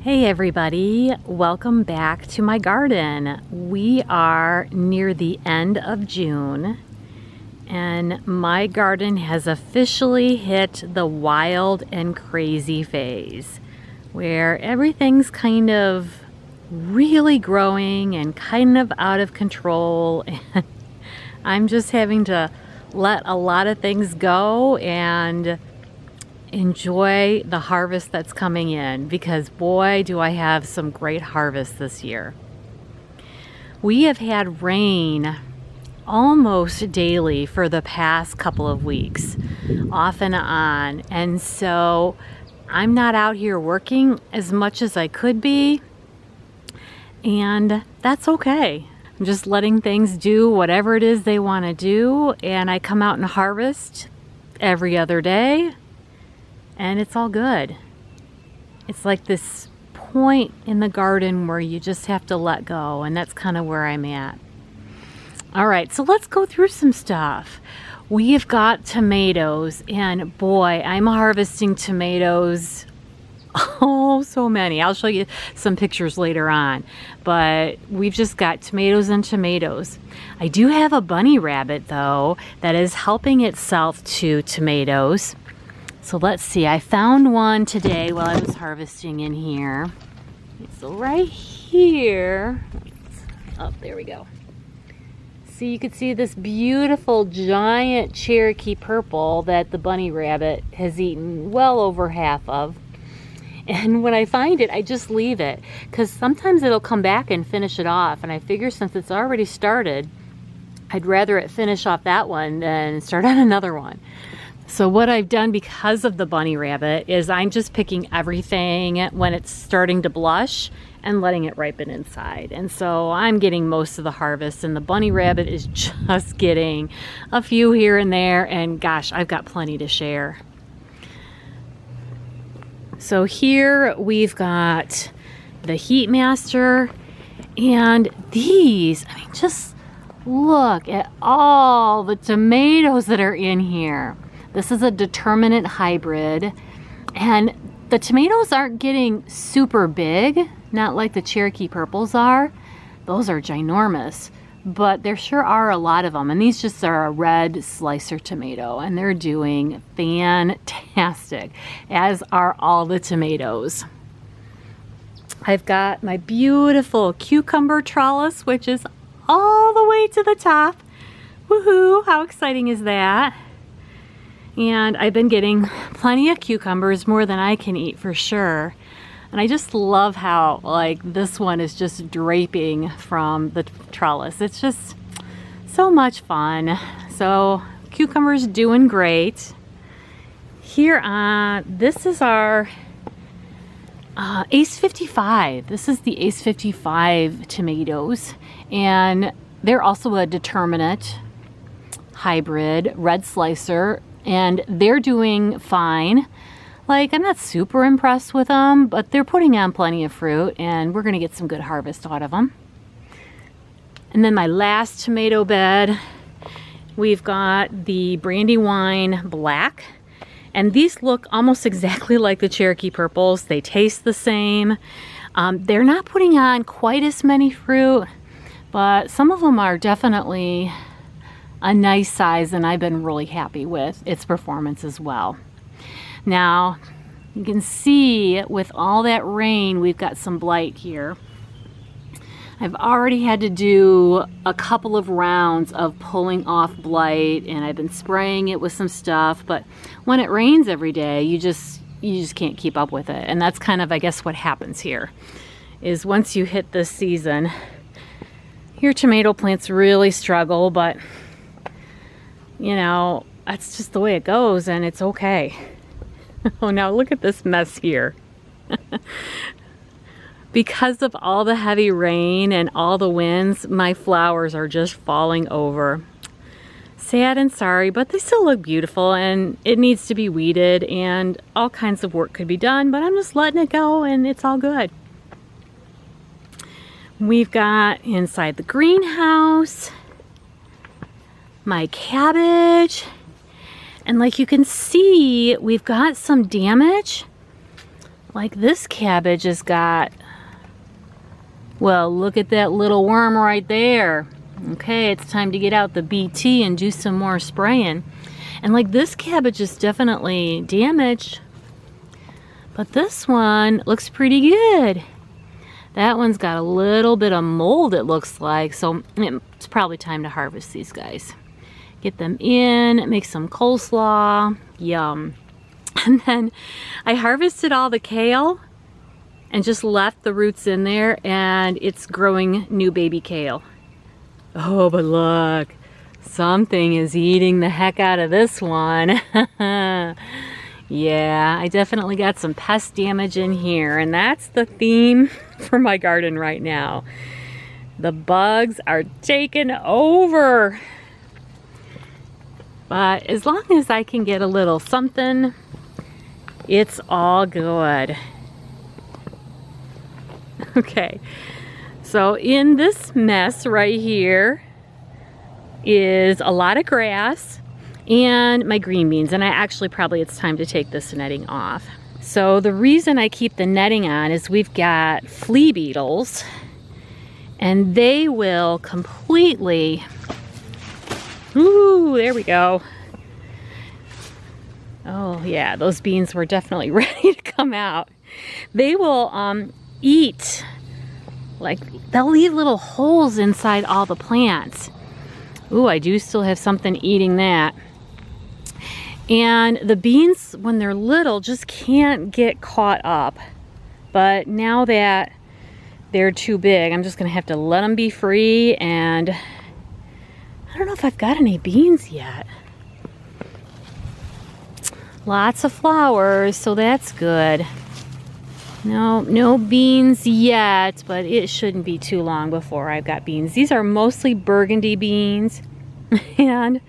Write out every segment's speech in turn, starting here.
Hey everybody, welcome back to my garden. We are near the end of June and my garden has officially hit the wild and crazy phase where everything's kind of really growing and kind of out of control, and I'm just having to let a lot of things go and enjoy the harvest that's coming in, because boy do I have some great harvest this year. We have had rain almost daily for the past couple of weeks, off and on, and so I'm not out here working as much as I could be, and that's okay. I'm just letting things do whatever it is they want to do, and I come out and harvest every other day. And it's all good. It's like this point in the garden where you just have to let go, and that's kind of where I'm at. All right, so let's go through some stuff. We have got tomatoes, and boy, I'm harvesting tomatoes. Oh, so many. I'll show you some pictures later on, but we've just got tomatoes and tomatoes. I do have a bunny rabbit, though, that is helping itself to tomatoes. So let's see, I found one today while I was harvesting in here. So right here, oh, there we go. See, you can see this beautiful giant Cherokee purple that the bunny rabbit has eaten well over half of. And when I find it, I just leave it, because sometimes it'll come back and finish it off. And I figure since it's already started, I'd rather it finish off that one than start on another one. So what I've done because of the bunny rabbit is I'm just picking everything when it's starting to blush and letting it ripen inside. And so I'm getting most of the harvest, and the bunny rabbit is just getting a few here and there, and gosh, I've got plenty to share. So here we've got the Heat Master, and these, I mean, just look at all the tomatoes that are in here. This is a determinate hybrid, and the tomatoes aren't getting super big, not like the Cherokee purples are. Those are ginormous, but there sure are a lot of them, and these just are a red slicer tomato, and they're doing fantastic, as are all the tomatoes. I've got my beautiful cucumber trellis, which is all the way to the top. Woohoo, how exciting is that? And I've been getting plenty of cucumbers, more than I can eat for sure. And I just love how, like, this one is just draping from the trellis. It's just so much fun. So cucumbers doing great. Here this is our Ace 55. This is the Ace 55 tomatoes. And they're also a determinate hybrid red slicer. And they're doing fine. Like, I'm not super impressed with them, but they're putting on plenty of fruit, and we're going to get some good harvest out of them. And then my last tomato bed, we've got the Brandywine Black, and these look almost exactly like the Cherokee purples. They taste the same. They're not putting on quite as many fruit, but some of them are definitely a nice size, and I've been really happy with its performance as well. Now, you can see with all that rain, we've got some blight here. I've already had to do a couple of rounds of pulling off blight, and I've been spraying it with some stuff, but when it rains every day, you just can't keep up with it. And that's kind of, I guess, what happens here, is once you hit this season, your tomato plants really struggle, but you know, that's just the way it goes, and it's okay. Oh, now look at this mess here. Because of all the heavy rain and all the winds, my flowers are just falling over. Sad and sorry, but they still look beautiful, and it needs to be weeded, and all kinds of work could be done, but I'm just letting it go, and it's all good. We've got inside the greenhouse my cabbage, and like you can see, we've got some damage Like this cabbage has got, well, look at that little worm right there. Okay, it's time to get out the BT and do some more spraying. And like this cabbage is definitely damaged, but this one looks pretty good. That one's got a little bit of mold, it looks like, so it's probably time to harvest these guys. Get them in, make some coleslaw, yum. And then I harvested all the kale and just left the roots in there, and it's growing new baby kale. Oh, but look, something is eating the heck out of this one. Yeah, I definitely got some pest damage in here, and that's the theme for my garden right now. The bugs are taking over. But as long as I can get a little something, it's all good. Okay, so in this mess right here is a lot of grass and my green beans, and probably it's time to take this netting off. So the reason I keep the netting on is we've got flea beetles, and they will completely, ooh, there we go. Oh yeah, those beans were definitely ready to come out. They will eat, like they'll leave little holes inside all the plants. Ooh, I do still have something eating that. And the beans, when they're little, just can't get caught up. But now that they're too big, I'm just gonna have to let them be free, and I don't know if I've got any beans yet. Lots of flowers, so that's good. No beans yet, but it shouldn't be too long before I've got beans. These are mostly burgundy beans and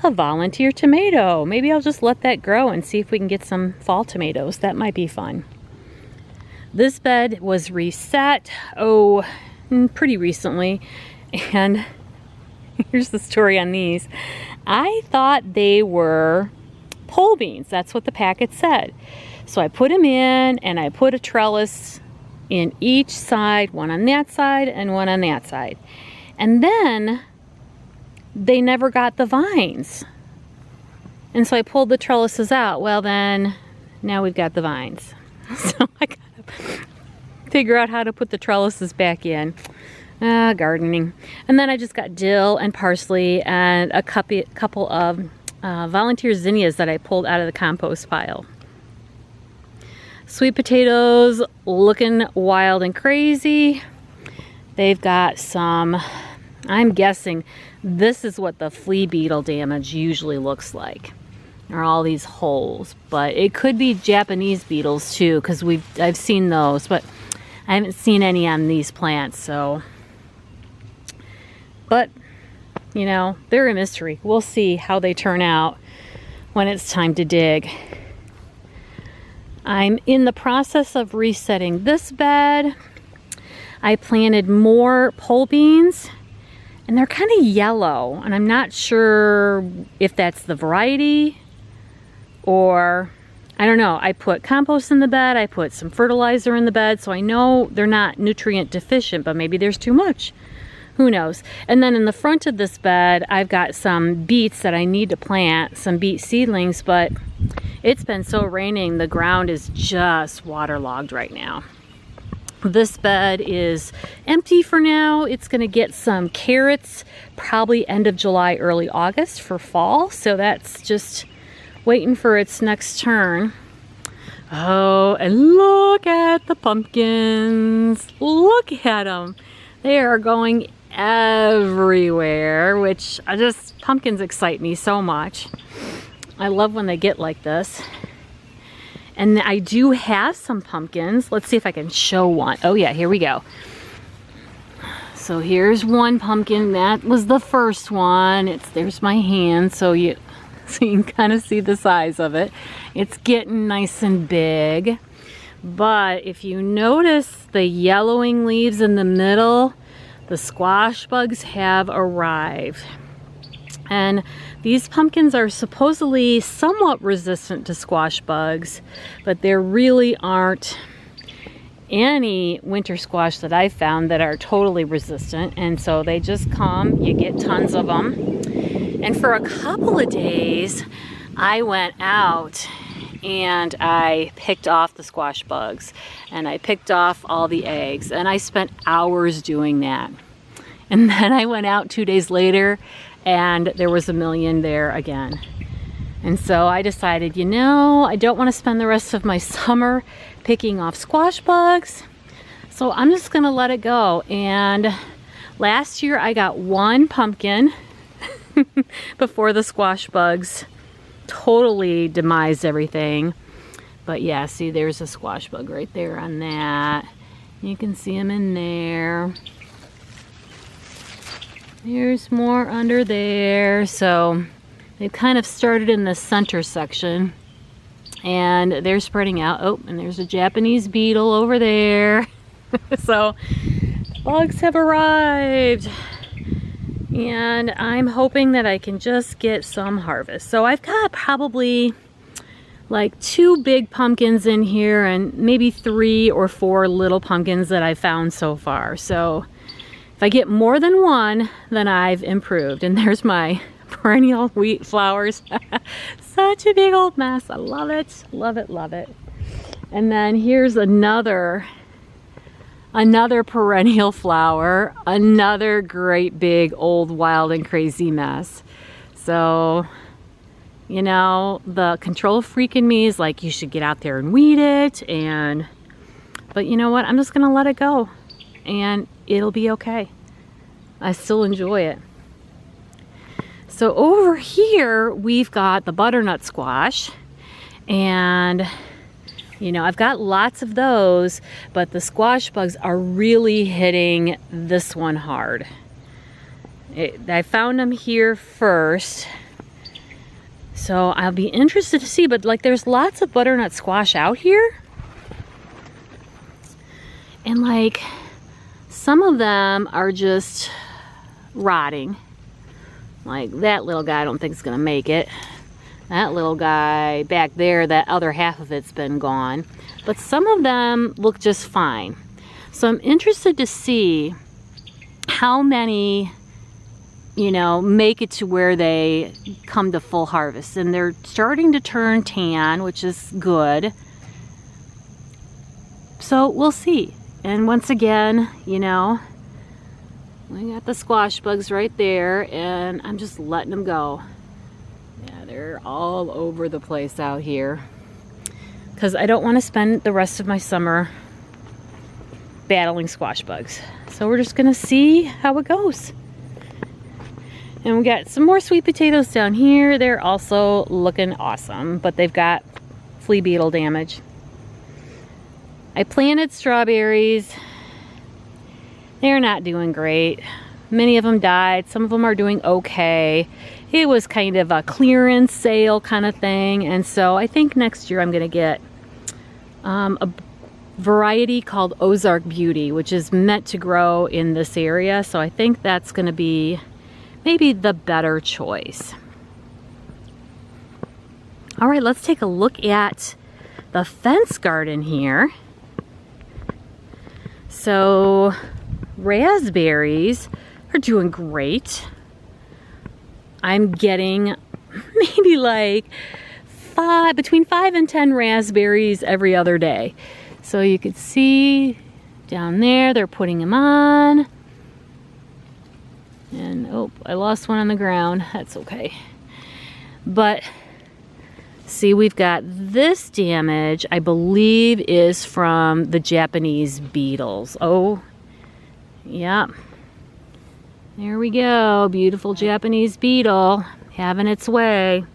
a volunteer tomato. Maybe I'll just let that grow and see if we can get some fall tomatoes. That might be fun. This bed was reset, pretty recently, and here's the story on these. I thought they were pole beans. That's what the packet said. So I put them in, and I put a trellis in each side, one on that side and one on that side. And then they never got the vines. And so I pulled the trellises out. Well, then now we've got the vines. So I gotta figure out how to put the trellises back in. Gardening. And then I just got dill and parsley and a couple of volunteer zinnias that I pulled out of the compost pile. Sweet potatoes looking wild and crazy. They've got some, I'm guessing this is what the flea beetle damage usually looks like. There are all these holes, but it could be Japanese beetles too, because I've seen those, but I haven't seen any on these plants, so. But, you know, they're a mystery. We'll see how they turn out when it's time to dig. I'm in the process of resetting this bed. I planted more pole beans, and they're kind of yellow, and I'm not sure if that's the variety or I don't know. I put compost in the bed, I put some fertilizer in the bed, so I know they're not nutrient deficient, but maybe there's too much. Who knows? And then in the front of this bed, I've got some beets that I need to plant, some beet seedlings, but it's been so raining, the ground is just waterlogged right now. This bed is empty for now. It's gonna get some carrots probably end of July, early August for fall. So that's just waiting for its next turn. Oh, and look at the pumpkins. Look at them. They are going everywhere, which pumpkins excite me so much. I love when they get like this. And I do have some pumpkins. Let's see if I can show one. Oh yeah, here we go. So here's one pumpkin. That was the first one. There's my hand, so you can kind of see the size of it. It's getting nice and big. But if you notice the yellowing leaves in the middle, the squash bugs have arrived. And these pumpkins are supposedly somewhat resistant to squash bugs, but there really aren't any winter squash that I've found that are totally resistant. And so they just come, you get tons of them. And for a couple of days, I went out and I picked off the squash bugs and I picked off all the eggs, and I spent hours doing that. And then I went out 2 days later and there was a million there again. And so I decided, you know, I don't want to spend the rest of my summer picking off squash bugs. So I'm just gonna let it go. And last year I got one pumpkin before the squash bugs totally demised everything. But yeah, see, there's a squash bug right there on that. You can see them in there. There's more under there. So they've kind of started in the center section and they're spreading out. Oh, and there's a Japanese beetle over there. So bugs have arrived and I'm hoping that I can just get some harvest. So I've got probably like 2 big pumpkins in here and maybe 3 or 4 little pumpkins that I found so far. So if I get more than one, then I've improved. And there's my perennial wheat flowers. Such a big old mess. I love it, love it, love it. And then here's another perennial flower, another great big old wild and crazy mess. So, you know, the control freak in me is like, you should get out there and weed it. But you know what? I'm just gonna let it go and it'll be okay. I still enjoy it. So over here, we've got the butternut squash, and you know, I've got lots of those, but the squash bugs are really hitting this one hard. I found them here first, so I'll be interested to see, but like there's lots of butternut squash out here. And like some of them are just rotting. Like that little guy I don't think is gonna make it. That little guy back there, that other half of it's been gone. But some of them look just fine. So I'm interested to see how many, you know, make it to where they come to full harvest. And they're starting to turn tan, which is good. So we'll see. And once again, you know, we got the squash bugs right there and I'm just letting them go. Yeah, they're all over the place out here because I don't want to spend the rest of my summer battling squash bugs. So we're just gonna see how it goes. And we got some more sweet potatoes down here. They're also looking awesome, but they've got flea beetle damage. I planted strawberries. They're not doing great. Many of them died. Some of them are doing okay. It was kind of a clearance sale kind of thing. And so I think next year I'm going to get a variety called Ozark Beauty, which is meant to grow in this area. So I think that's going to be maybe the better choice. All right, let's take a look at the fence garden here. So raspberries are doing great. I'm getting maybe like between 5 and 10 raspberries every other day. So you could see down there, they're putting them on. And oh, I lost one on the ground. That's okay. But see, we've got this damage, I believe, is from the Japanese beetles. Oh, yeah. There we go. Beautiful Japanese beetle having its way.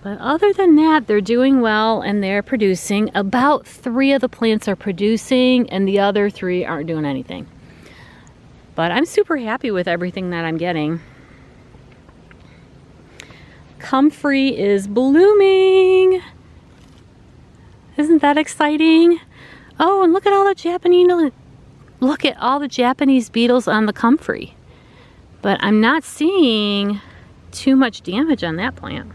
But other than that, they're doing well and they're producing. About 3 of the plants are producing and the other 3 aren't doing anything. But I'm super happy with everything that I'm getting. Comfrey is blooming. Isn't that exciting? Oh, and look at all the Japanese beetles on the comfrey. But I'm not seeing too much damage on that plant.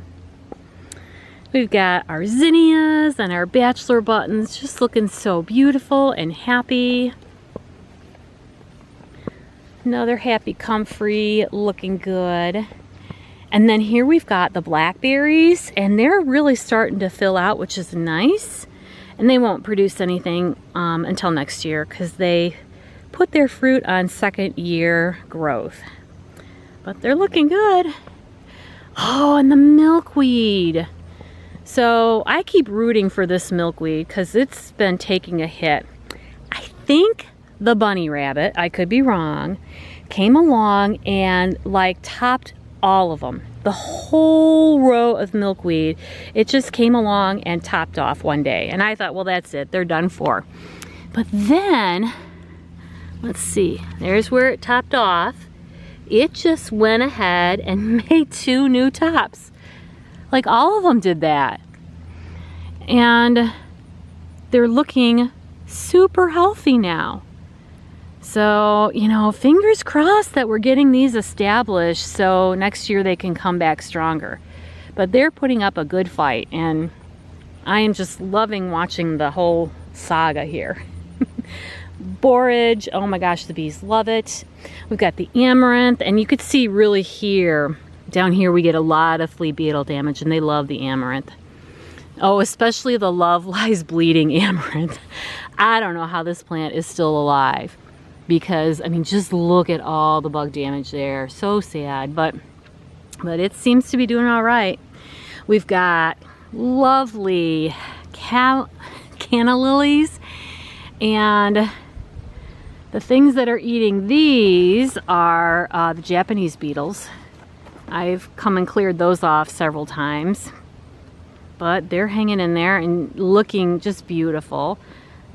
We've got our zinnias and our bachelor buttons just looking so beautiful and happy. Another happy comfrey looking good. And then here we've got the blackberries, and they're really starting to fill out, which is nice. And they won't produce anything until next year because they put their fruit on second year growth. But they're looking good. Oh, and the milkweed. So I keep rooting for this milkweed because it's been taking a hit. I think the bunny rabbit, I could be wrong, came along and like topped all of them. The whole row of milkweed, it just came along and topped off one day. And I thought, well, that's it, they're done for. But then, let's see, there's where it topped off. It just went ahead and made 2 new tops. Like all of them did that. And they're looking super healthy now. So, you know, fingers crossed that we're getting these established so next year they can come back stronger. But they're putting up a good fight, and I am just loving watching the whole saga here. Borage, oh my gosh, the bees love it. We've got the amaranth, and you could see really here, down here we get a lot of flea beetle damage, and they love the amaranth. Oh, especially the Love Lies Bleeding amaranth. I don't know how this plant is still alive. Because, I mean, just look at all the bug damage there. So sad, but it seems to be doing all right. We've got lovely canna lilies, and the things that are eating these are the Japanese beetles. I've come and cleared those off several times, but they're hanging in there and looking just beautiful.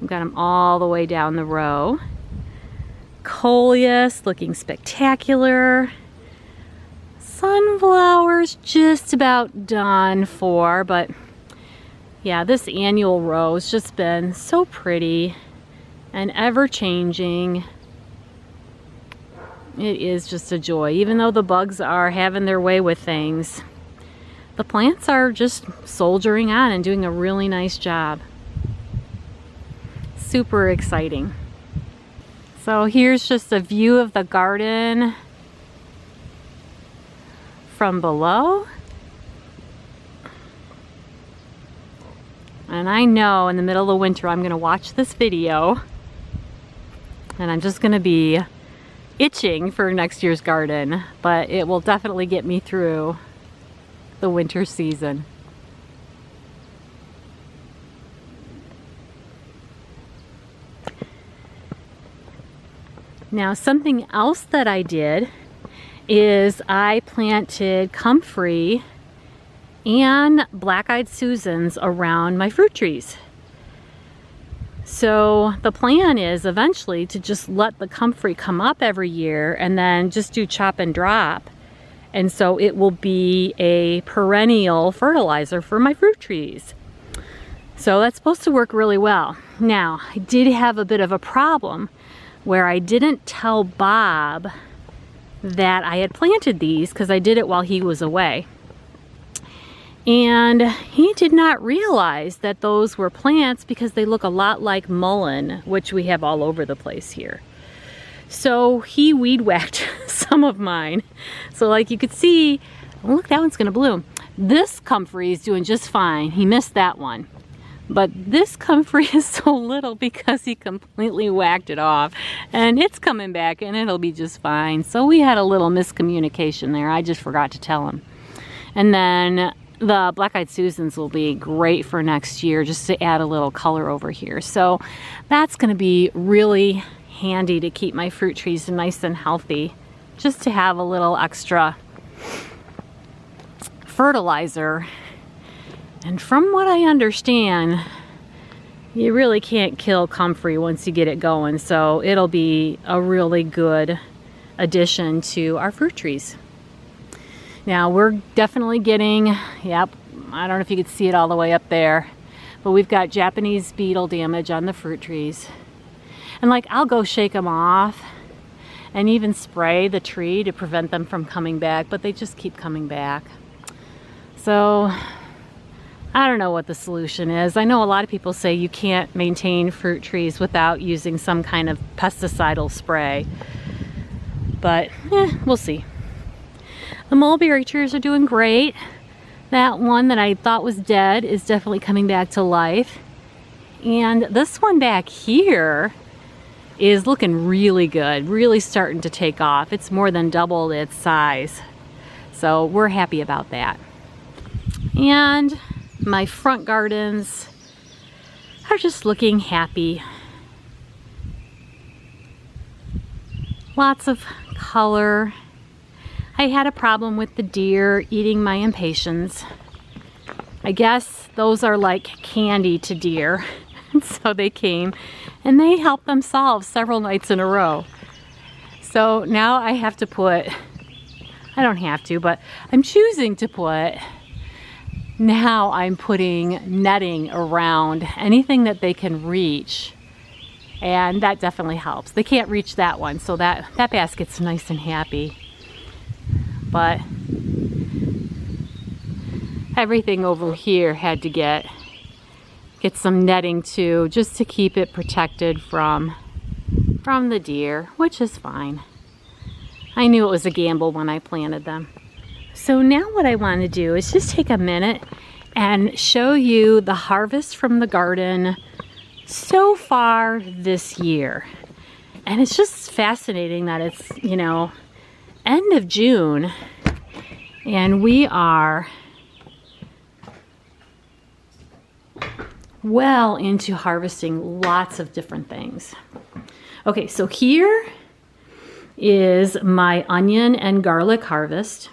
I've got them all the way down the row. Coleus looking spectacular. Sunflowers just about done for, but yeah, this annual row has just been so pretty and ever changing. It is just a joy. Even though the bugs are having their way with things, the plants are just soldiering on and doing a really nice job. Super exciting. So here's just a view of the garden from below. And I know in the middle of winter I'm going to watch this video and I'm just going to be itching for next year's garden, but it will definitely get me through the winter season. Now, something else that I did is I planted comfrey and black-eyed Susans around my fruit trees. So the plan is eventually to just let the comfrey come up every year and then just do chop and drop. And so it will be a perennial fertilizer for my fruit trees. So that's supposed to work really well. Now, I did have a bit of a problem where I didn't tell Bob that I had planted these because I did it while he was away. And he did not realize that those were plants because they look a lot like mullein, which we have all over the place here. So he weed whacked some of mine. So like you could see, oh, look, that one's gonna bloom. This comfrey is doing just fine. He missed that one. But this comfrey is so little because he completely whacked it off, and it's coming back and it'll be just fine. So we had a little miscommunication there. I just forgot to tell him. And then the black-eyed Susans will be great for next year just to add a little color over here. So that's going to be really handy to keep my fruit trees nice and healthy, just to have a little extra fertilizer. And from what I understand, you really can't kill comfrey once you get it going, so it'll be a really good addition to our fruit trees. Now we're definitely getting, yep, I don't know if you could see it all the way up there, but we've got Japanese beetle damage on the fruit trees. And like, I'll go shake them off, and even spray the tree to prevent them from coming back, but they just keep coming back. So I don't know what the solution is. I know a lot of people say you can't maintain fruit trees without using some kind of pesticidal spray, but we'll see. The mulberry trees are doing great. That one that I thought was dead is definitely coming back to life. And this one back here is looking really good, really starting to take off. It's more than double its size. So we're happy about that. And my front gardens are just looking happy. Lots of color. I had a problem with the deer eating my impatiens. I guess those are like candy to deer. So they came and they helped themselves several nights in a row. So now I have to put, I don't have to, but I'm choosing to put, now I'm putting netting around anything that they can reach. And that definitely helps. They can't reach that one, so that basket's nice and happy. But everything over here had to get some netting too, just to keep it protected from the deer, which is fine. I knew it was a gamble when I planted them. So now what I want to do is just take a minute and show you the harvest from the garden so far this year. And it's just fascinating that it's, you know, end of June and we are well into harvesting lots of different things. Okay, so here is my onion and garlic harvest.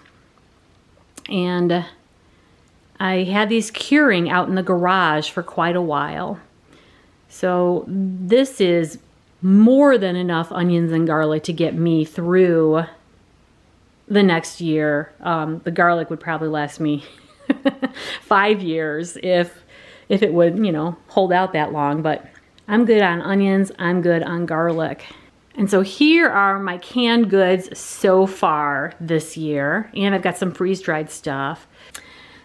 And I had these curing out in the garage for quite a while. So this is more than enough onions and garlic to get me through the next year. The garlic would probably last me 5 years if it would, you know, hold out that long. But I'm good on onions, I'm good on garlic. And so here are my canned goods so far this year. And I've got some freeze-dried stuff.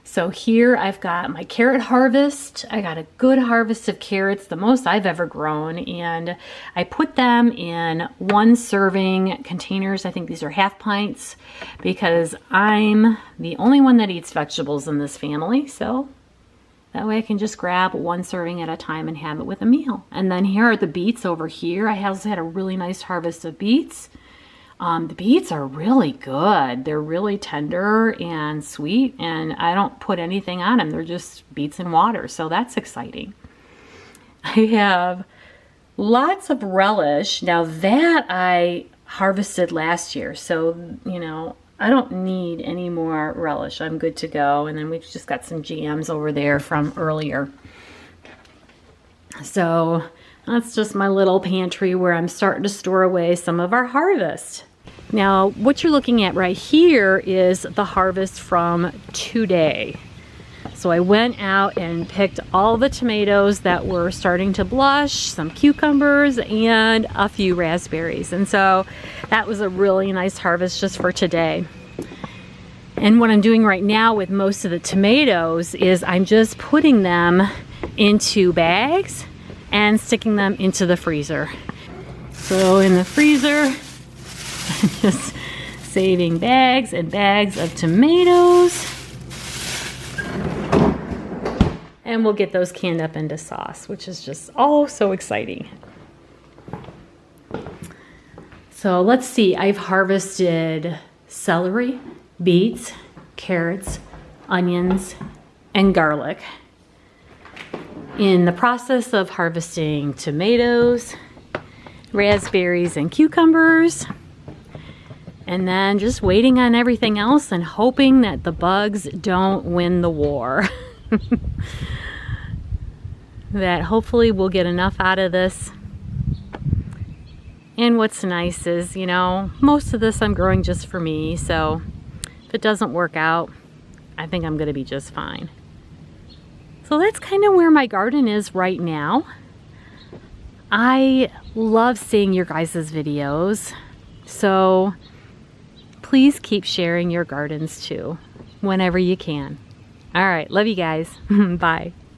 So here I've got my carrot harvest. I got a good harvest of carrots, the most I've ever grown. And I put them in 1 serving containers. I think these are half pints because I'm the only one that eats vegetables in this family. So that way I can just grab 1 serving at a time and have it with a meal. And then here are the beets over here. I also had a really nice harvest of beets. The beets are really good. They're really tender and sweet, and I don't put anything on them. They're just beets and water, so that's exciting. I have lots of relish. Now that I harvested last year, so, you know, I don't need any more relish. I'm good to go. And then we've just got some jams over there from earlier. So that's just my little pantry where I'm starting to store away some of our harvest. Now, what you're looking at right here is the harvest from today. So I went out and picked all the tomatoes that were starting to blush, some cucumbers, and a few raspberries. And so that was a really nice harvest just for today. And what I'm doing right now with most of the tomatoes is I'm just putting them into bags and sticking them into the freezer. So in the freezer, I'm just saving bags and bags of tomatoes. And we'll get those canned up into sauce, which is just oh so exciting. So let's see, I've harvested celery, beets, carrots, onions, and garlic. In the process of harvesting tomatoes, raspberries, and cucumbers, and then just waiting on everything else and hoping that the bugs don't win the war. That hopefully we'll get enough out of this. And what's nice is, you know, most of this I'm growing just for me, so if it doesn't work out, I think I'm gonna be just fine. So that's kind of where my garden is right now. I love seeing your guys' videos. So please keep sharing your gardens too, whenever you can. All right, love you guys. Bye.